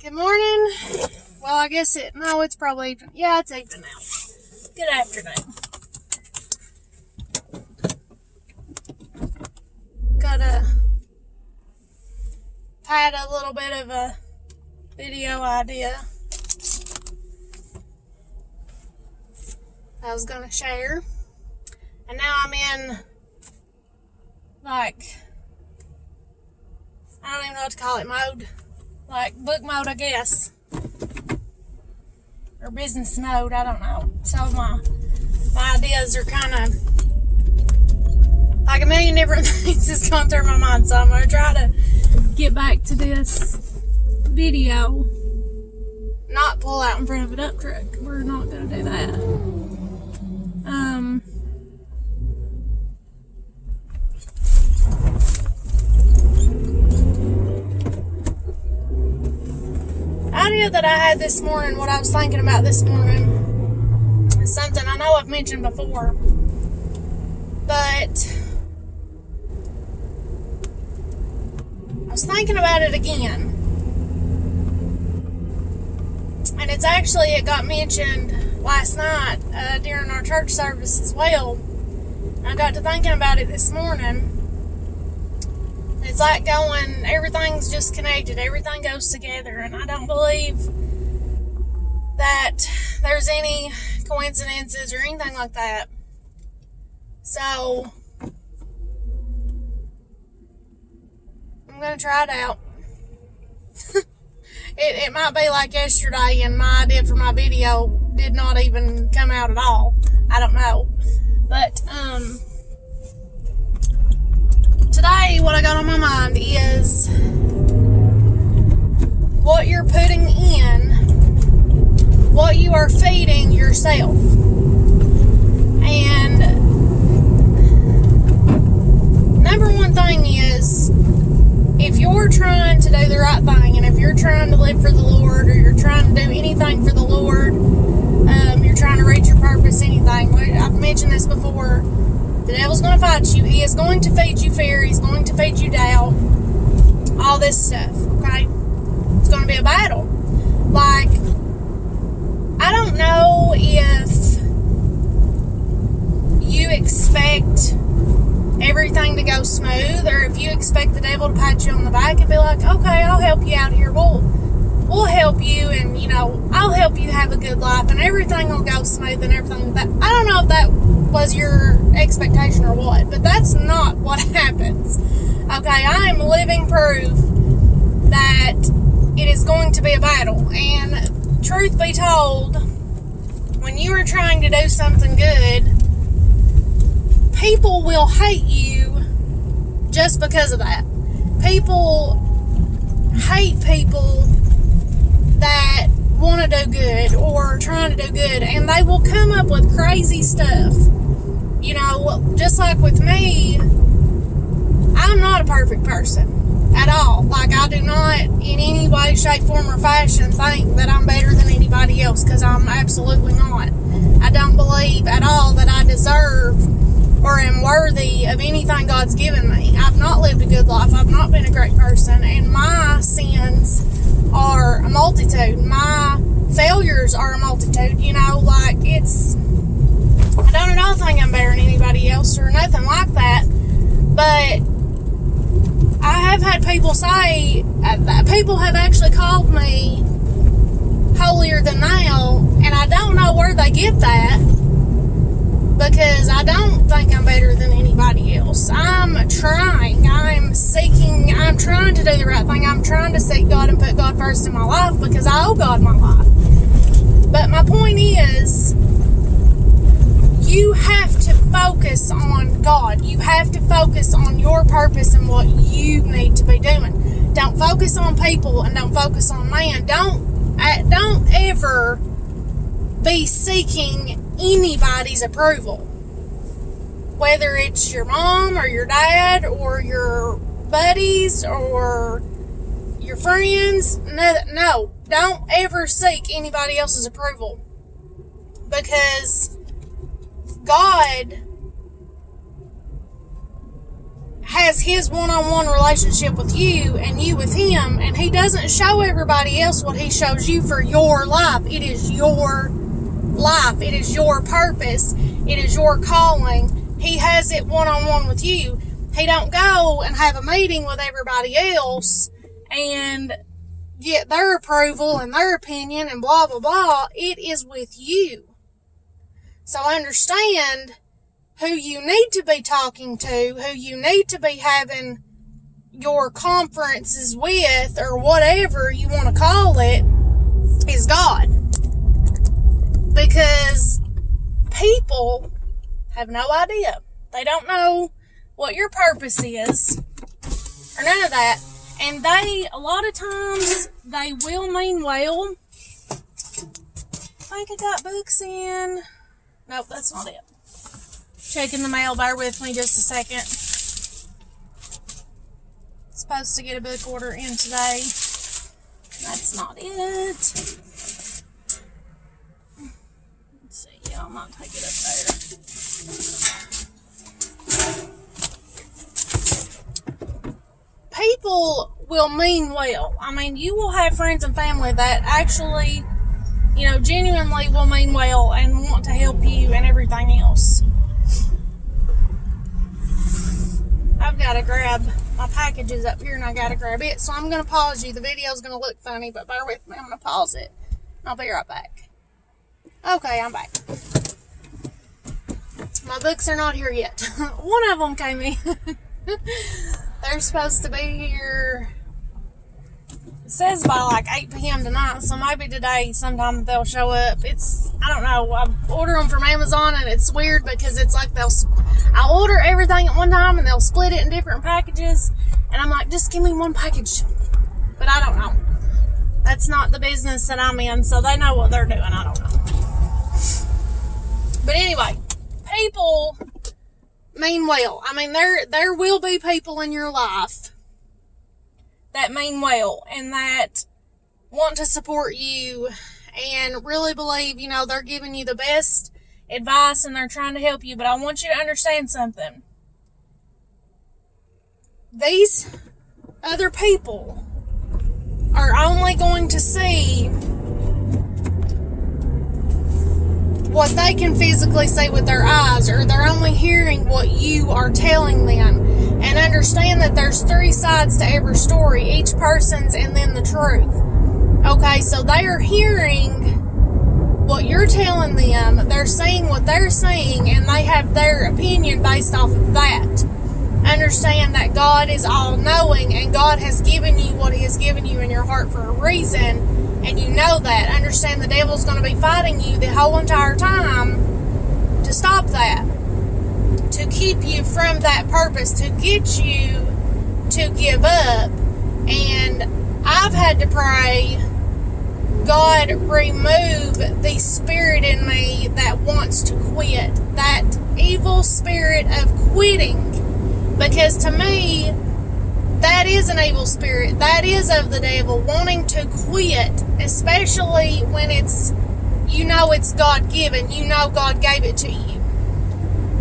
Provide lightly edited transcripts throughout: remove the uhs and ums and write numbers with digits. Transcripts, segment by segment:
Good morning. Well, I guess it's probably evening. Yeah, it's evening now. Good afternoon. Had a little bit of a video idea I was going to share. And now I'm in, I don't even know what to call it, mode. Book mode, I guess. Or business mode, I don't know. So my ideas are kind of a million different things that's going through my mind. So I'm going to try to get back to this video. Not pull out in front of a dump truck. We're not going to do that. Idea that I had this morning, what I was thinking about this morning, is something I know I've mentioned before, but I was thinking about it again, and it got mentioned last night during our church service as well. I got to thinking about it this morning. It's like everything's just connected. Everything goes together. And I don't believe that there's any coincidences or anything like that. So, I'm going to try it out. It might be like yesterday and my idea for my video did not even come out at all. I don't know. But, today, what I got on my mind is what you're putting in, what you are feeding yourself. And number one thing is, if you're trying to do the right thing, and if you're trying to live for the Lord, or you're trying to do anything for the Lord, you're trying to reach your purpose, anything. I've mentioned this before. The devil's going to fight you. He is going to feed you fear. He's going to feed you doubt. All this stuff, okay? It's going to be a battle. I don't know if you expect everything to go smooth, or if you expect the devil to pat you on the back and be like, okay, I'll help you out here. We'll help you, and, I'll help you have a good life, and everything will go smooth and everything like that. I don't know if that was your expectation or what, but that's not what happens. Okay, I am living proof that it is going to be a battle. And truth be told, when you are trying to do something good, people will hate you just because of that. People hate people that want to do good or trying to do good, and they will come up with crazy stuff. Just like with me, I'm not a perfect person at all. I do not in any way, shape, form, or fashion think that I'm better than anybody else, because I'm absolutely not. I don't believe at all that I deserve or am worthy of anything God's given me. I've not lived a good life. I've not been a great person, and my sins are a multitude. My failures are a multitude. I don't at all think I'm better than anybody else or nothing like that. But I have had people say, people have actually called me holier than thou, and I don't know where they get that, because I don't think I'm better than anybody else. I'm trying to do the right thing. I'm trying to seek God and put God first in my life, because I owe God my life. But my point is, you have to focus on God. You have to focus on your purpose and what you need to be doing. Don't focus on people, and don't focus on man. Don't ever be seeking anybody's approval. Whether it's your mom or your dad or your buddies or your friends. No, don't ever seek anybody else's approval. Because God has his one-on-one relationship with you and you with him, and he doesn't show everybody else what he shows you for your life. It is your life. It is your purpose. It is your calling. He has it one-on-one with you. He don't go and have a meeting with everybody else and get their approval and their opinion and blah, blah, blah. It is with you. So understand who you need to be talking to, who you need to be having your conferences with, or whatever you want to call it, is God. Because people have no idea. They don't know what your purpose is, or none of that. And they, a lot of times, they will mean well. I think I got books in. Nope, that's not it. Checking the mail, bear with me just a second. Supposed to get a book order in today. That's not it. Let's see, yeah, I might take it up there. People will mean well. I mean, you will have friends and family that actually, genuinely will mean well and want to help you and everything else. I've got to grab my packages up here and I got to grab it. So I'm going to pause you. The video's going to look funny, but bear with me. I'm going to pause it. I'll be right back. Okay, I'm back. My books are not here yet. One of them came in. They're supposed to be here. It says by like 8 p.m. tonight, so maybe today sometime they'll show up. I don't know. I order them from Amazon and it's weird because it's like I'll order everything at one time and they'll split it in different packages. And I'm like, just give me one package. But I don't know. That's not the business that I'm in, so they know what they're doing. I don't know. But anyway, people mean well. I mean, there will be people in your life that mean well and that want to support you and really believe, they're giving you the best advice and they're trying to help you. But I want you to understand something. These other people are only going to see what they can physically see with their eyes, or they're only hearing what you are telling them. And understand that there's 3 sides to every story, each person's and then the truth. Okay, so they are hearing what you're telling them, they're seeing what they're seeing, and they have their opinion based off of that. Understand that God is all-knowing, and God has given you what He has given you in your heart for a reason, and you know that. Understand the devil's going to be fighting you the whole entire time to stop that, to keep you from that purpose, to get you to give up. And I've had to pray, God, remove the spirit in me that wants to quit, that evil spirit of quitting, because to me, that is an evil spirit. That is of the devil, wanting to quit, especially when it's God-given. God gave it to you.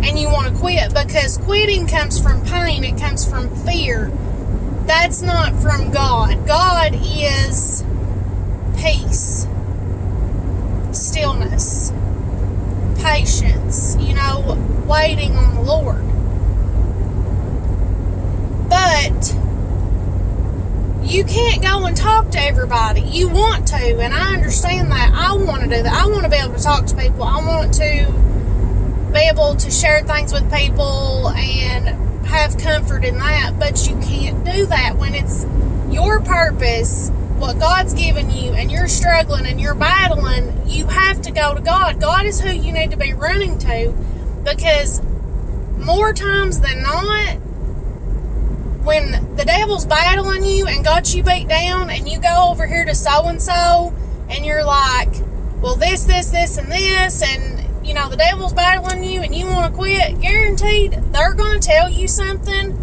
And you want to quit, because quitting comes from pain. It comes from fear. That's not from God. God is peace, stillness, patience, waiting on the Lord. But you can't go and talk to everybody. You want to, and I understand that. I want to do that. I want to be able to talk to people. I want to be able to share things with people and have comfort in that. But you can't do that when it's your purpose, what God's given you, and you're struggling and you're battling. You have to go to God. God is who you need to be running to, because more times than not, when the devil's battling you and got you beat down, and you go over here to so-and-so, and you're like, well, this, and this, and, the devil's battling you, and you want to quit, guaranteed they're going to tell you something,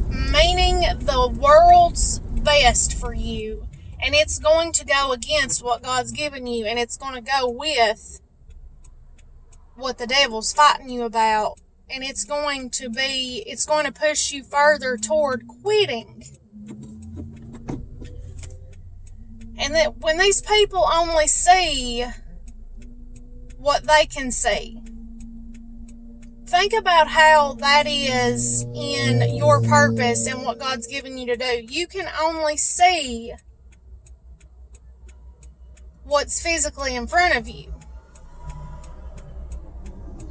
meaning the world's best for you, and it's going to go against what God's given you, and it's going to go with what the devil's fighting you about and it's going to push you further toward quitting. And that when these people only see what they can see, think about how that is in your purpose and what God's given you to do. You can only see what's physically in front of you.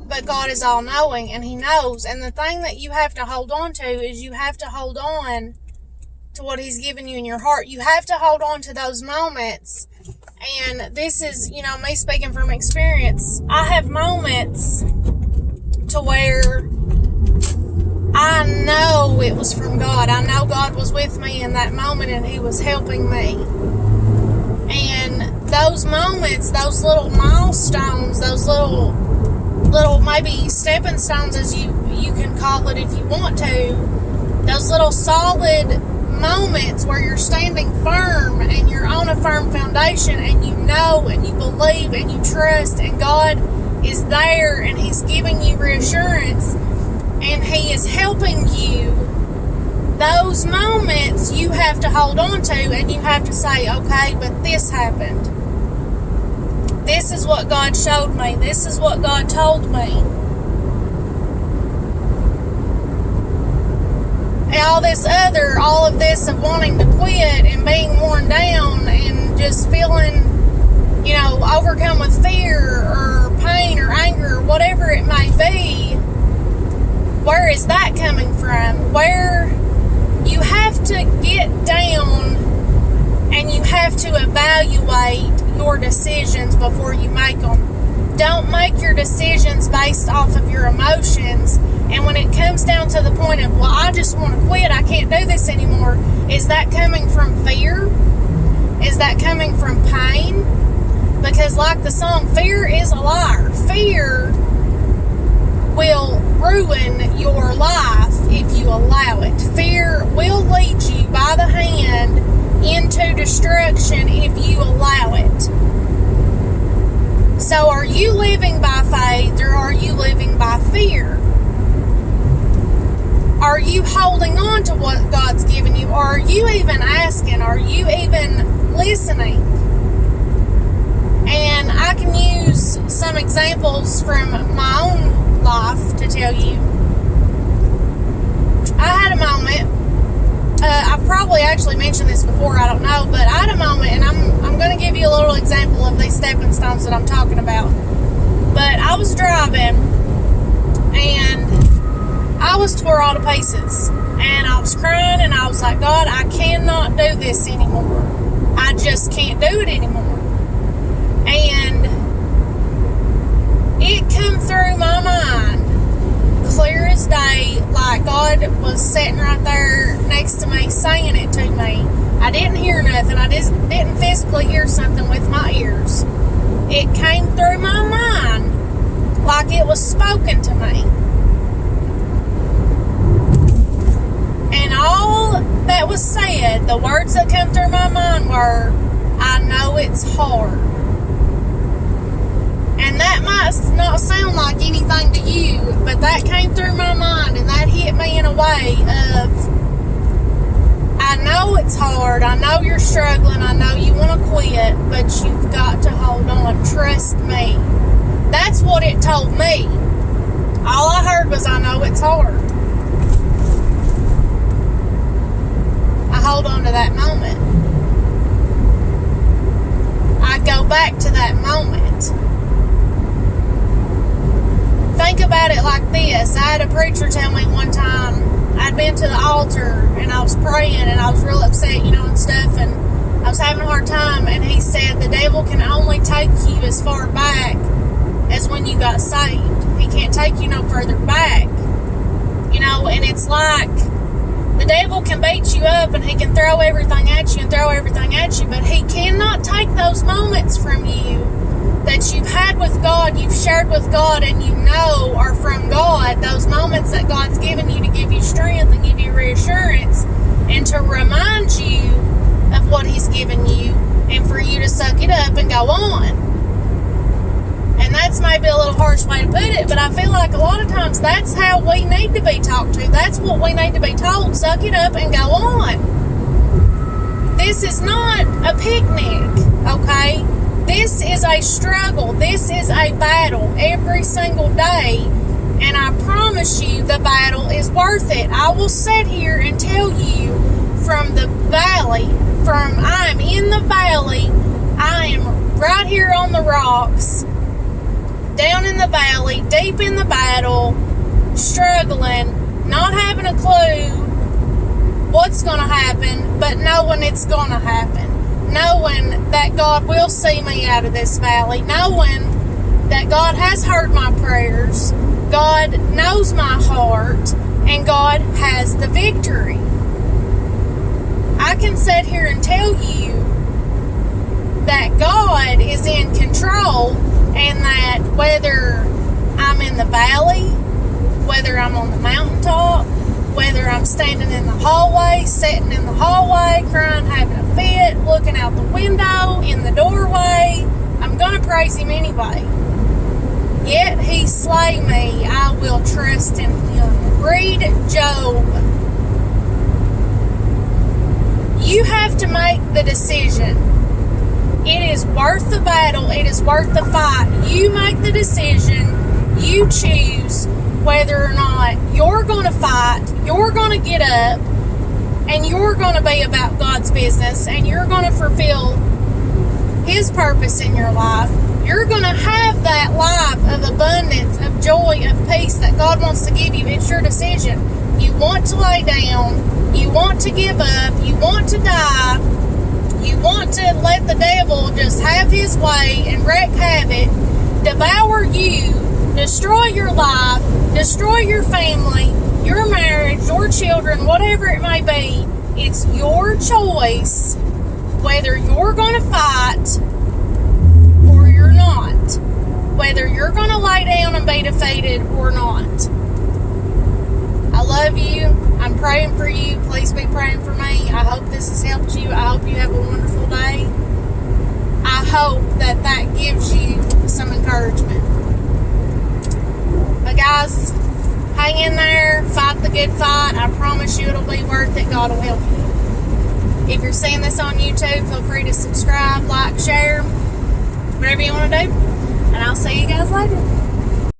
But God is all-knowing, and He knows. And the thing that you have to hold on to is you have to hold on to what He's given you in your heart. You have to hold on to those moments. And this is, me speaking from experience. I have moments to where I know it was from God. I know God was with me in that moment, and He was helping me. And those moments, those little milestones, those little maybe stepping stones, as you can call it if you want to, those little solid moments where you're standing firm and you're on a firm foundation, and you know and you believe and you trust, and God is there and He's giving you reassurance and He is helping you. Those moments you have to hold on to, and you have to say, okay, but this happened. This is what God showed me. This is what God told me. And all of this of wanting to quit and being worn down and just feeling, overcome with fear or pain or anger or whatever it may be, where is that coming from? Where you have to get down and you have to evaluate your decisions before you make them. Don't make your decisions based off of your emotions. And when it comes down to the point of, well, I just want to quit, I can't do this anymore, is that coming from fear? Is that coming from pain? Because like the song, fear is a liar. Fear will ruin your life if you allow it. Fear will lead you by the hand into destruction if you allow it. So are you living by faith, or are you living by fear? Are you holding on to what God's given you? Or are you even asking? Are you even listening? And I can use some examples from my own life to tell you. I had a moment. I've probably actually mentioned this before, I don't know, but I had a moment, and I'm going to give you a little example of these stepping stones that I'm talking about. But I was driving, and I was tore all to pieces, and I was crying, and I was like, God, I cannot do this anymore. I just can't do it anymore. And it come through my mind clear as day, like God was sitting right there next to me saying it to me. I didn't hear nothing. I just didn't physically hear something with my ears. It came through my mind like it was spoken to me. And all that was said, the words that come through my mind were, I know it's hard. And that might not sound like anything to you, but that came through my mind, and that hit me in a way of, I know it's hard, I know you're struggling, I know you want to quit, but you've got to hold on, trust me. That's what it told me. All I heard was, I know it's hard. I hold on to that moment. I go back to that moment. Think about it like this. I had a preacher tell me one time, I'd been to the altar and I was praying and I was real upset, and stuff, and I was having a hard time, and he said the devil can only take you as far back as when you got saved. He can't take you no further back. And it's like the devil can beat you up and he can throw everything at you, but he cannot take those moments from you that you've had with God, you've shared with God, and are from God, those moments that God's given you to give you strength and give you reassurance and to remind you of what He's given you and for you to suck it up and go on. And that's maybe a little harsh way to put it, but I feel like a lot of times that's how we need to be talked to. That's what we need to be told. Suck it up and go on. This is not a picnic, okay? This is a struggle. This is a battle every single day. And I promise you the battle is worth it. I will sit here and tell you from the valley, I'm in the valley, I am right here on the rocks, down in the valley, deep in the battle, struggling, not having a clue what's going to happen, but knowing it's going to happen. Knowing that God will see me out of this valley. Knowing that God has heard my prayers. God knows my heart. And God has the victory. I can sit here and tell you that God is in control, and that whether I'm in the valley, whether I'm on the mountaintop, whether I'm standing in the hallway, sitting in the hallway, crying, having a fit, looking out the window, in the doorway, I'm going to praise Him anyway. Yet He slay me, I will trust in Him. Read Job. You have to make the decision. It is worth the battle. It is worth the fight. You make the decision. You choose whether or not you're going to fight, you're going to get up, and you're going to be about God's business, and you're going to fulfill His purpose in your life. You're going to have that life of abundance, of joy, of peace that God wants to give you. It's your decision. You want to lay down. You want to give up. You want to die. You want to let the devil just have his way and wreak havoc, devour you, destroy your life, destroy your family, your marriage, your children, whatever it may be. It's your choice whether you're going to fight or you're not. Whether you're going to lay down and be defeated or not. I love you. I'm praying for you. Please be praying for me. I hope this has helped you. I hope you have a wonderful day. I hope that gives you some encouragement. But guys, hang in there. Fight the good fight. I promise you it'll be worth it. God will help you. If you're seeing this on YouTube, feel free to subscribe, like, share, whatever you want to do. And I'll see you guys later.